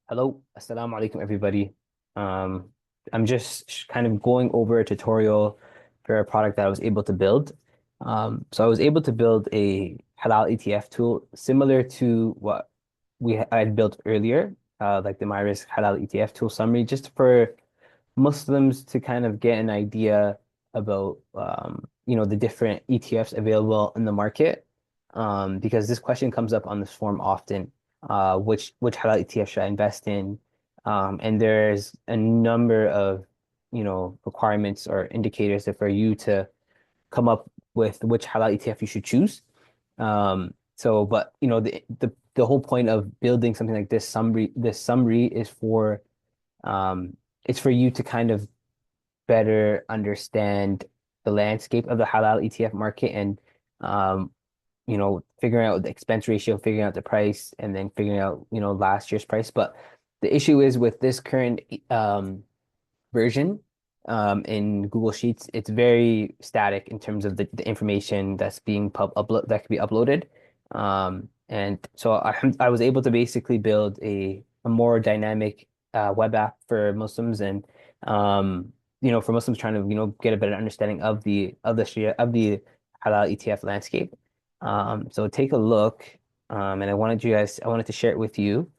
Hello, As-salamu alaikum everybody. Um, I'm just kind of going over a tutorial for a product that I was able to build. So I was able to build a halal ETF tool similar to what I had built earlier, like the MyRizq halal ETF tool summary, just for Muslims to kind of get an idea about the different ETFs available in the market. Because this question comes up on this form often. Which halal ETF should I invest in? And there's a number of requirements or indicators that for you to come up with which halal ETF you should choose. But the whole point of building something like this summary is for it's for you to kind of better understand the landscape of the halal ETF market and um, figuring out the expense ratio, figuring out the price, and then figuring out, last year's price. But the issue is with this current version in Google Sheets, it's very static in terms of the information that's being that can be uploaded. And so I was able to basically build a more dynamic web app for Muslims and for Muslims trying to get a better understanding of the Sharia of the halal ETF landscape. So take a look, and I wanted to share it with you.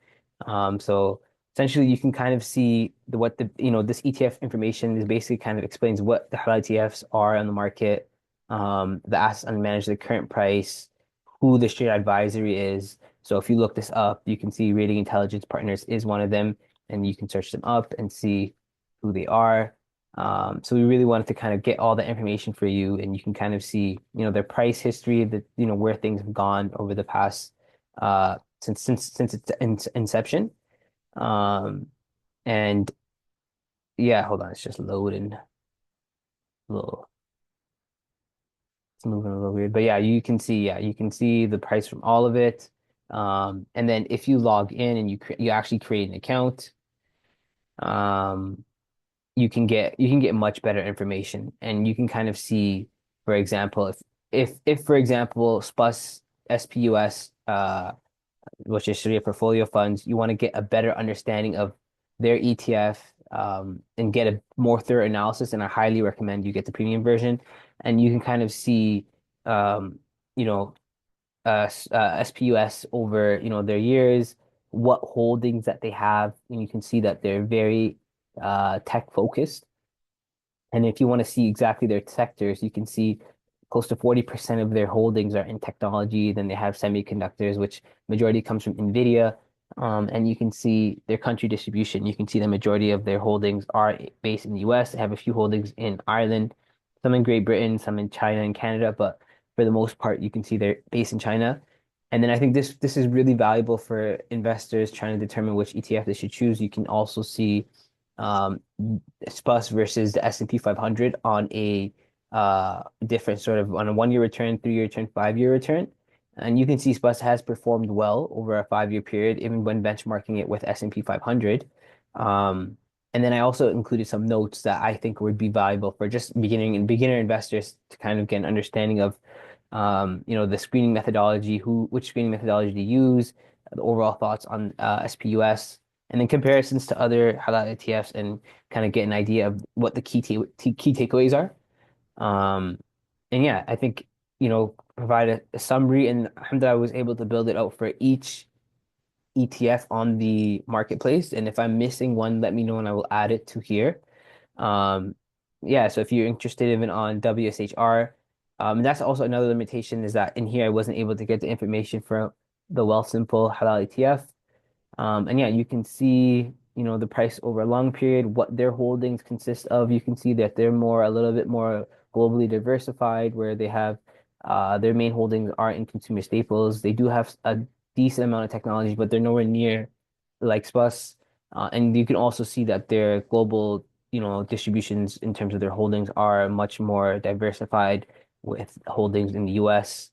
So essentially, you can kind of see this ETF information is basically kind of explains what the halal ETFs are on the market, the assets under management, the current price, who the Sharia advisory is. So if you look this up, you can see Rating Intelligence Partners is one of them, and you can search them up and see who they are. So we really wanted to kind of get all the information for you, and you can kind of see, their price history, where things have gone over the past since its inception. Um, and yeah, hold on, it's just loading a little, it's moving a little weird. But yeah, you can see the price from all of it. And then if you log in and you actually create an account, um, you can get much better information, and you can kind of see, for example, if for example SPUS SPUS which is Sharia portfolio funds, you want to get a better understanding of their ETF and get a more thorough analysis. And I highly recommend you get the premium version, and you can kind of see, um, you know, SPUS over, their years, what holdings that they have, and you can see that they're very tech focused. And if you want to see exactly their sectors, you can see close to 40% of their holdings are in technology. Then they have semiconductors, which majority comes from NVIDIA. And you can see their country distribution. You can see the majority of their holdings are based in the US. They have a few holdings in Ireland, some in Great Britain, some in China and Canada, but for the most part, you can see they're based in China. And then I think this is really valuable for investors trying to determine which ETF they should choose. You can also see um, SPUS versus the S&P 500 on a different sort of on a 1 year return, 3 year return, 5 year return. And you can see SPUS has performed well over a 5 year period, even when benchmarking it with S&P 500. Um, and then I also included some notes that I think would be valuable for just beginner investors to kind of get an understanding of the screening methodology, which screening methodology to use, the overall thoughts on SPUS, and then comparisons to other halal ETFs and kind of get an idea of what the key takeaways are. Um, and yeah, I think, provide a summary, and alhamdulillah, I was able to build it out for each ETF on the marketplace. And if I'm missing one, let me know and I will add it to here. Um, yeah, so if you're interested even on WSHR, that's also another limitation is that in here I wasn't able to get the information for the Wealthsimple Halal ETF. And yeah, you can see, the price over a long period, what their holdings consist of. You can see that they're a little bit more globally diversified, where they have their main holdings are in consumer staples. They do have a decent amount of technology, but they're nowhere near like SPUS. And you can also see that their global, distributions in terms of their holdings are much more diversified with holdings in the US,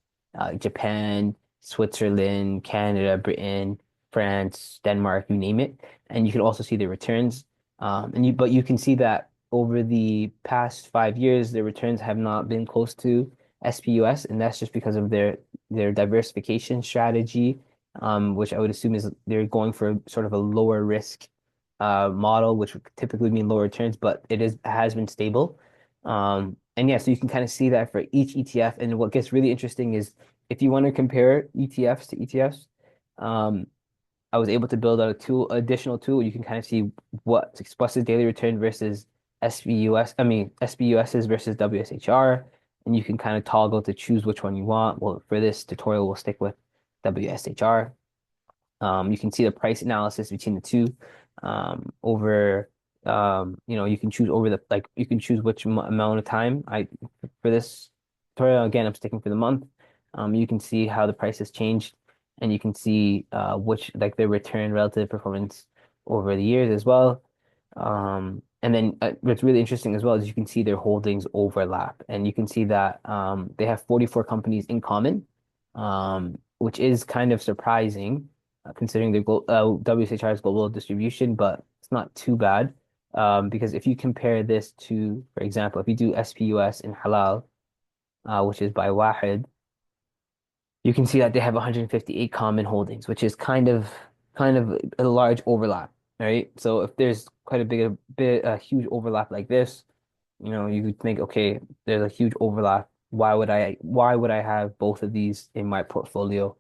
Japan, Switzerland, Canada, Britain. France, Denmark, you name it. And you can also see the returns. But you can see that over the past 5 years, the returns have not been close to SPUS, and that's just because of their diversification strategy which I would assume is they're going for sort of a lower risk model, which would typically mean lower returns, but has been stable. And yeah, so you can kind of see that for each ETF. And what gets really interesting is if you want to compare ETFs to ETFs, um, I was able to build out a additional tool. You can kind of see what SPUS's daily return versus SPUS, I mean SPUS's versus WSHR, and you can kind of toggle to choose which one you want. Well, for this tutorial, we'll stick with WSHR. You can see the price analysis between the two. Over, you can choose over the like you can choose which m amount of time. For this tutorial again, I'm sticking for the month. You can see how the price has changed, and you can see which like their return relative performance over the years as well. And then what's really interesting as well is you can see their holdings overlap, and you can see that they have 44 companies in common, which is kind of surprising considering their WHR's global distribution, but it's not too bad. Because if you compare this to, for example, if you do SPUS in Halal, which is by Wahid, you can see that they have 158 common holdings, which is kind of a large overlap, right? So if there's quite a huge overlap like this, you could think, okay, there's a huge overlap. Why would I have both of these in my portfolio?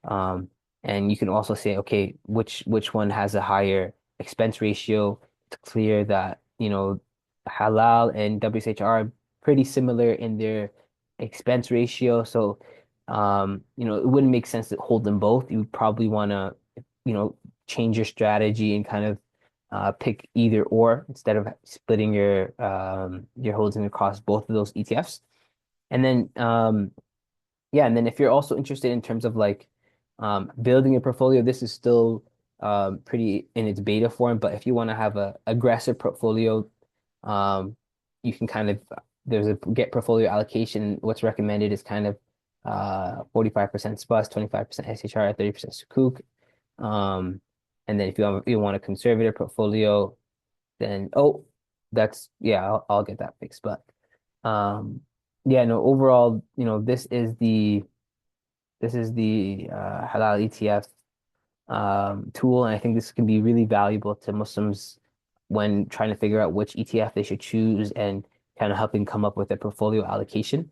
Um, and you can also say, okay, which one has a higher expense ratio? It's clear that, Halal and WSHR are pretty similar in their expense ratio. So, it wouldn't make sense to hold them both. You would probably want to, you know, change your strategy and kind of pick either or instead of splitting your holdings across both of those ETFs. And then yeah, and then if you're also interested in terms of like building a portfolio, this is still pretty in its beta form, but if you want to have a aggressive portfolio, um, you can kind of there's a get portfolio allocation. What's recommended is kind of 45% SPUS, 25% SHR, 30% Sukuk. Um, and then if you want a conservative portfolio, then yeah, I'll get that fixed. But um, yeah, no, overall, this is the Halal ETF tool, and I think this can be really valuable to Muslims when trying to figure out which ETF they should choose and kind of helping come up with a portfolio allocation.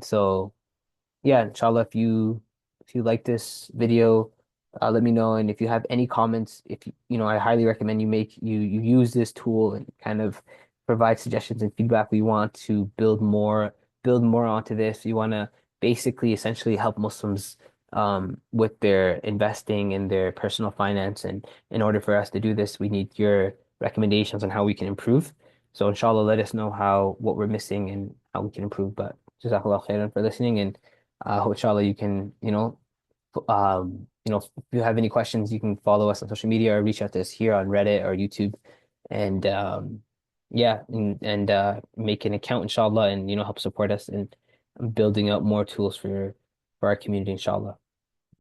So yeah, inshallah, if you like this video, let me know. And if you have any comments, if I highly recommend you use this tool and kind of provide suggestions and feedback. We want to build more onto this. We want to basically essentially help Muslims with their investing and their personal finance. And in order for us to do this, we need your recommendations on how we can improve. So inshallah, let us know what we're missing and how we can improve. But jazakallah khairan for listening, and inshallah you can, if you have any questions, you can follow us on social media or reach out to us here on Reddit or YouTube, and yeah, and make an account, inshallah, and help support us in building out more tools for our community, inshallah.